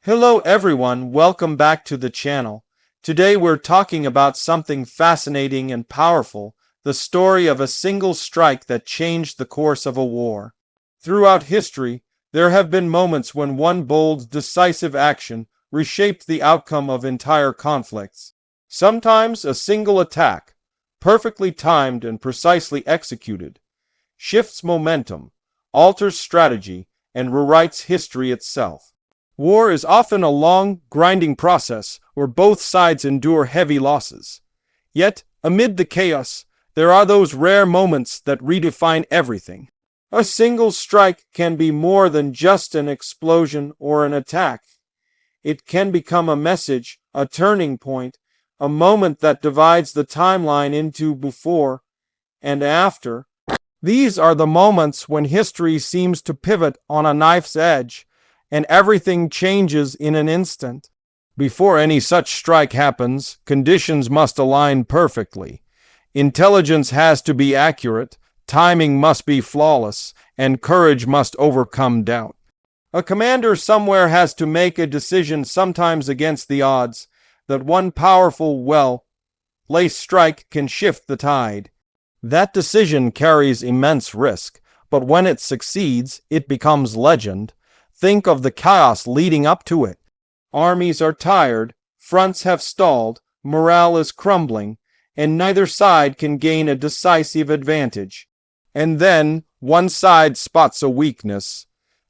Hello everyone, welcome back to the channel. Today we're talking about something fascinating and powerful, the story of a single strike that changed the course of a war. Throughout history, there have been moments when one bold, decisive action reshaped the outcome of entire conflicts. Sometimes a single attack, perfectly timed and precisely executed, shifts momentum, alters strategy, and rewrites history itself. War is often a long, grinding process where both sides endure heavy losses. Yet, amid the chaos, there are those rare moments that redefine everything. A single strike can be more than just an explosion or an attack. It can become a message, a turning point, a moment that divides the timeline into before and after. These are the moments when history seems to pivot on a knife's edge, and everything changes in an instant. Before any such strike happens, conditions must align perfectly. Intelligence has to be accurate, timing must be flawless, and courage must overcome doubt. A commander somewhere has to make a decision, sometimes against the odds, that one powerful, placed strike can shift the tide. That decision carries immense risk, but when it succeeds, it becomes legend. Think of the chaos leading up to it. Armies are tired, fronts have stalled, morale is crumbling, and neither side can gain a decisive advantage. And then one side spots a weakness,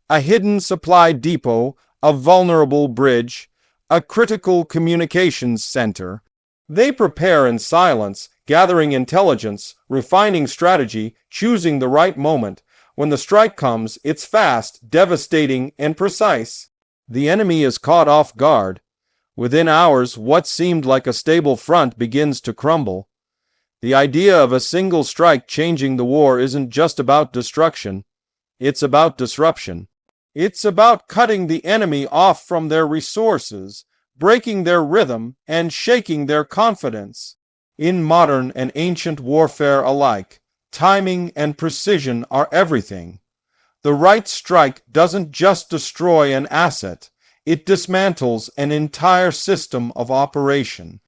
a hidden supply depot, a vulnerable bridge, a critical communications center. They prepare in silence, gathering intelligence, refining strategy, choosing the right moment. When the strike comes, it's fast, devastating, and precise. The enemy is caught off guard. Within hours, what seemed like a stable front begins to crumble. The idea of a single strike changing the war isn't just about destruction. It's about disruption. It's about cutting the enemy off from their resources, breaking their rhythm, and shaking their confidence. In modern and ancient warfare alike, timing and precision are everything. The right strike doesn't just destroy an asset, it dismantles an entire system of operation.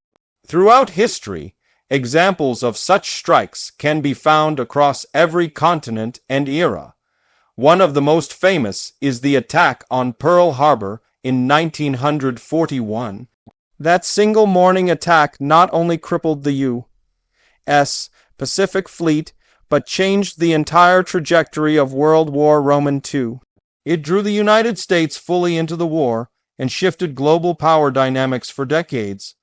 Throughout history, examples of such strikes can be found across every continent and era. One of the most famous is the attack on Pearl Harbor in 1941. That single morning attack not only crippled the U.S. Pacific Fleet, but changed the entire trajectory of World War II. It drew the United States fully into the war and shifted global power dynamics for decades.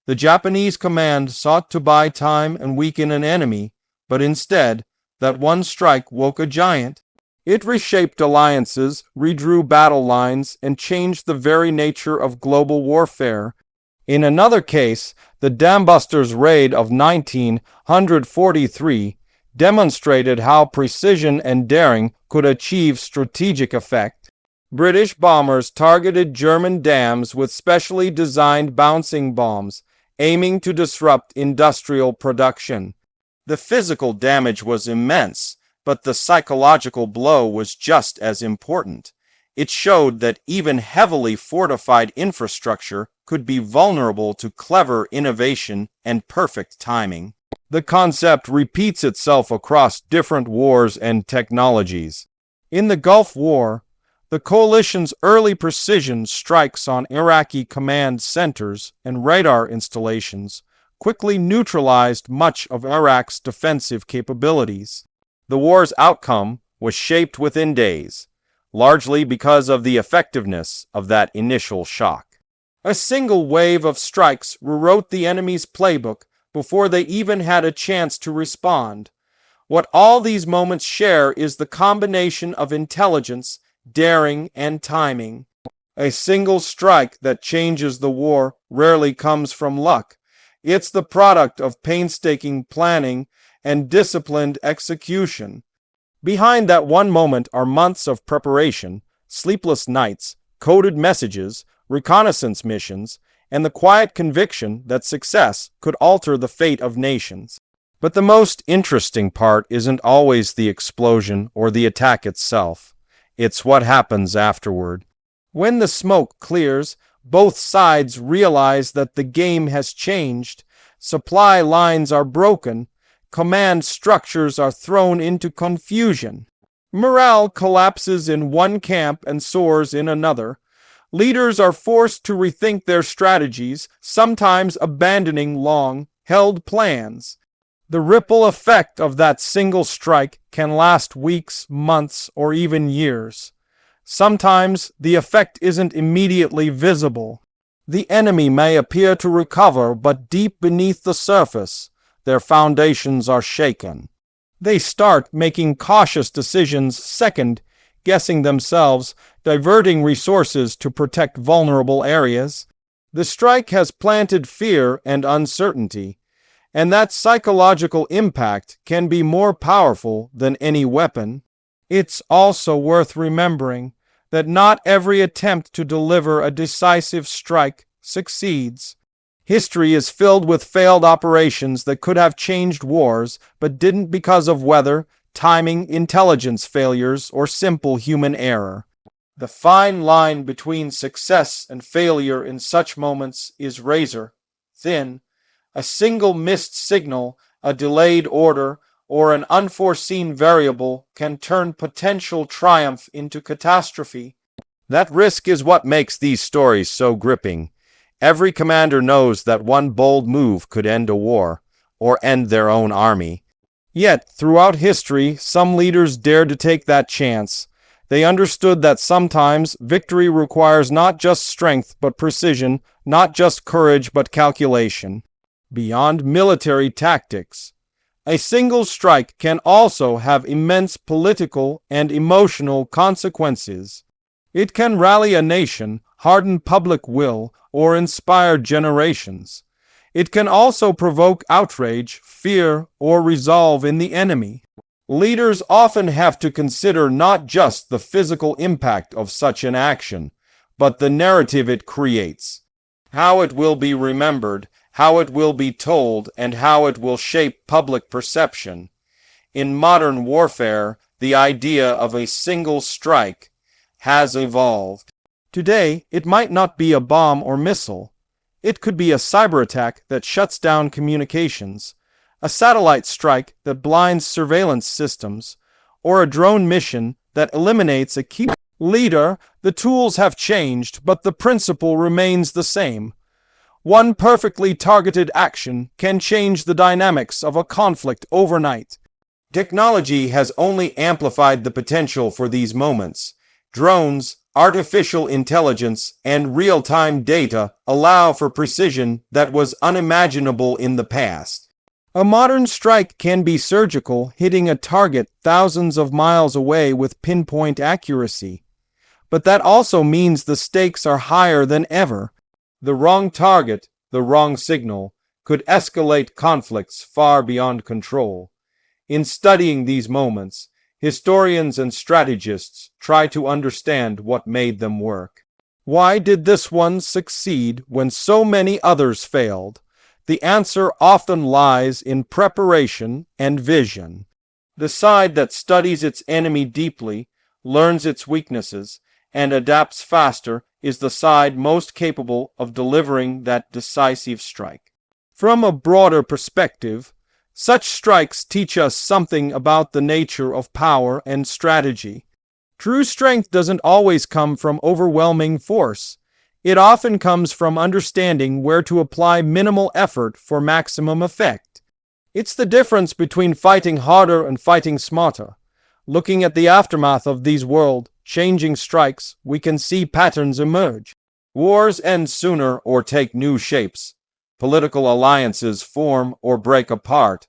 The Japanese command sought to buy time and weaken an enemy, but instead, that one strike woke a giant. It reshaped alliances, redrew battle lines, and changed the very nature of global warfare. In another case, the Dambusters raid of 1943 demonstrated how precision and daring could achieve strategic effect. British bombers targeted German dams with specially designed bouncing bombs, aiming to disrupt industrial production. The physical damage was immense, but the psychological blow was just as important. It showed that even heavily fortified infrastructure could be vulnerable to clever innovation and perfect timing. The concept repeats itself across different wars and technologies. In the Gulf War, the coalition's early precision strikes on Iraqi command centers and radar installations quickly neutralized much of Iraq's defensive capabilities. The war's outcome was shaped within days, largely because of the effectiveness of that initial shock. A single wave of strikes rewrote the enemy's playbook before they even had a chance to respond. What all these moments share is the combination of intelligence, daring, and timing. A single strike that changes the war rarely comes from luck. It's the product of painstaking planning and disciplined execution. Behind that one moment are months of preparation, sleepless nights, coded messages, reconnaissance missions, and the quiet conviction that success could alter the fate of nations. But the most interesting part isn't always the explosion or the attack itself. It's what happens afterward. When the smoke clears, both sides realize that the game has changed, supply lines are broken, command structures are thrown into confusion. Morale collapses in one camp and soars in another. Leaders are forced to rethink their strategies, sometimes abandoning long-held plans. The ripple effect of that single strike can last weeks, months, or even years. Sometimes the effect isn't immediately visible. The enemy may appear to recover, but deep beneath the surface, their foundations are shaken. They start making cautious decisions, second-guessing themselves, diverting resources to protect vulnerable areas. The strike has planted fear and uncertainty, and that psychological impact can be more powerful than any weapon. It's also worth remembering that not every attempt to deliver a decisive strike succeeds. History is filled with failed operations that could have changed wars, but didn't because of weather, timing, intelligence failures, or simple human error. The fine line between success and failure in such moments is razor thin. A single missed signal, a delayed order, or an unforeseen variable can turn potential triumph into catastrophe. That risk is what makes these stories so gripping. Every commander knows that one bold move could end a war, or end their own army. Yet, throughout history, some leaders dared to take that chance. They understood that sometimes victory requires not just strength but precision, not just courage but calculation. Beyond military tactics, a single strike can also have immense political and emotional consequences. It can rally a nation, harden public will, or inspire generations. It can also provoke outrage, fear, or resolve in the enemy. Leaders often have to consider not just the physical impact of such an action, but the narrative it creates, how it will be remembered, how it will be told, and how it will shape public perception. In modern warfare, the idea of a single strike has evolved. Today, it might not be a bomb or missile. It could be a cyber attack that shuts down communications, a satellite strike that blinds surveillance systems, or a drone mission that eliminates a key leader. The tools have changed, but the principle remains the same. One perfectly targeted action can change the dynamics of a conflict overnight. Technology has only amplified the potential for these moments. Drones, artificial intelligence, and real-time data allow for precision that was unimaginable in the past. A modern strike can be surgical, hitting a target thousands of miles away with pinpoint accuracy. But that also means the stakes are higher than ever. The wrong target, the wrong signal, could escalate conflicts far beyond control. In studying these moments, historians and strategists try to understand what made them work. Why did this one succeed when so many others failed? The answer often lies in preparation and vision. The side that studies its enemy deeply, learns its weaknesses, and adapts faster is the side most capable of delivering that decisive strike. From a broader perspective, such strikes teach us something about the nature of power and strategy. True strength doesn't always come from overwhelming force. It often comes from understanding where to apply minimal effort for maximum effect. It's the difference between fighting harder and fighting smarter. Looking at the aftermath of these world-changing strikes, we can see patterns emerge. Wars end sooner or take new shapes. Political alliances form or break apart.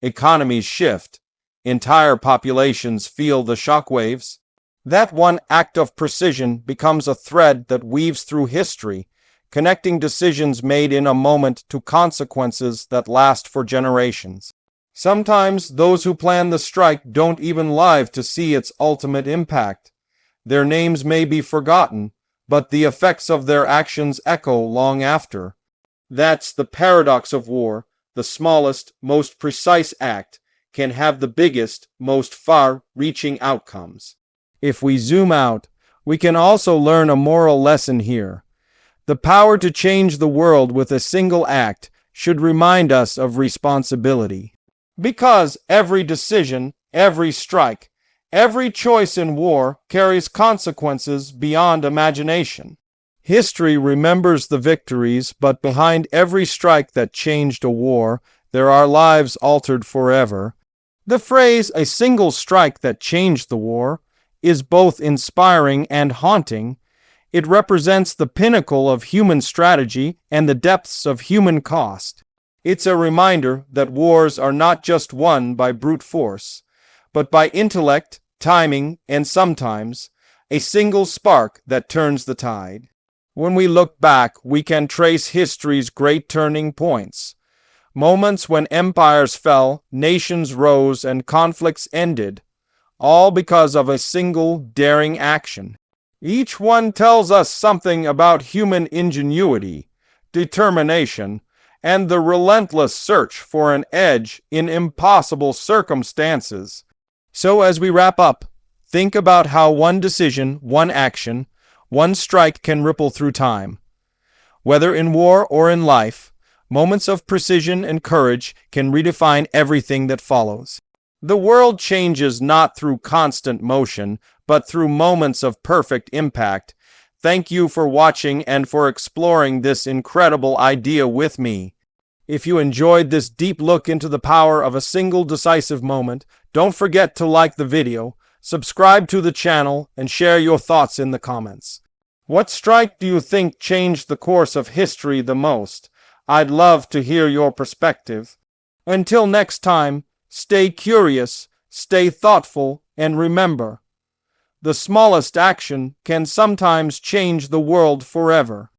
Economies shift. Entire populations feel the shockwaves. That one act of precision becomes a thread that weaves through history, connecting decisions made in a moment to consequences that last for generations. Sometimes those who plan the strike don't even live to see its ultimate impact. Their names may be forgotten, but the effects of their actions echo long after. That's the paradox of war. The smallest, most precise act can have the biggest, most far-reaching outcomes. If we zoom out, We can also learn a moral lesson here. The power to change the world with a single act should remind us of responsibility. Because every decision, every strike, every choice in war carries consequences beyond imagination. History remembers the victories, but behind every strike that changed a war, there are lives altered forever. The phrase, "a single strike that changed the war," is both inspiring and haunting. It represents the pinnacle of human strategy and the depths of human cost. It's a reminder that wars are not just won by brute force, but by intellect, timing, and sometimes a single spark that turns the tide. When we look back, we can trace history's great turning points. Moments when empires fell, nations rose, and conflicts ended, all because of a single daring action. Each one tells us something about human ingenuity, determination, and the relentless search for an edge in impossible circumstances. So as we wrap up, think about how one decision, one action, one strike can ripple through time. Whether in war or in life, moments of precision and courage can redefine everything that follows. The world changes not through constant motion, but through moments of perfect impact. Thank you for watching and for exploring this incredible idea with me. If you enjoyed this deep look into the power of a single decisive moment, don't forget to like the video, subscribe to the channel, and share your thoughts in the comments. What strike do you think changed the course of history the most? I'd love to hear your perspective. Until next time, stay curious, stay thoughtful, and remember, the smallest action can sometimes change the world forever.